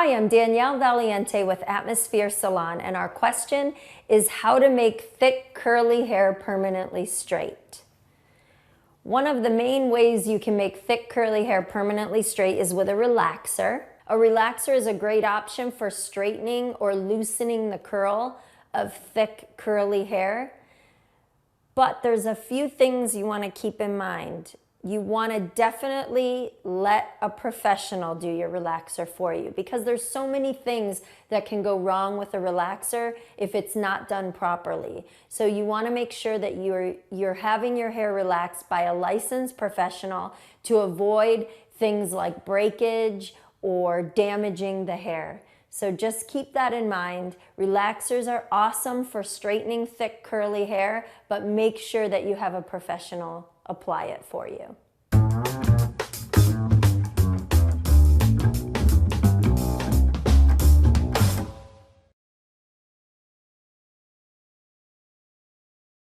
Hi, I'm Danielle Valiente with Atmosphere Salon, and our question is how to make thick curly hair permanently straight. One of the main ways you can make thick curly hair permanently straight is with a relaxer. A relaxer is a great option for straightening or loosening the curl of thick curly hair. But there's a few things you want to keep in mind. You want to definitely let a professional do your relaxer for you, because there's so many things that can go wrong with a relaxer if it's not done properly. So you want to make sure that you're having your hair relaxed by a licensed professional to avoid things like breakage or damaging the hair. So just keep that in mind. Relaxers are awesome for straightening thick curly hair, but make sure that you have a professional apply it for you.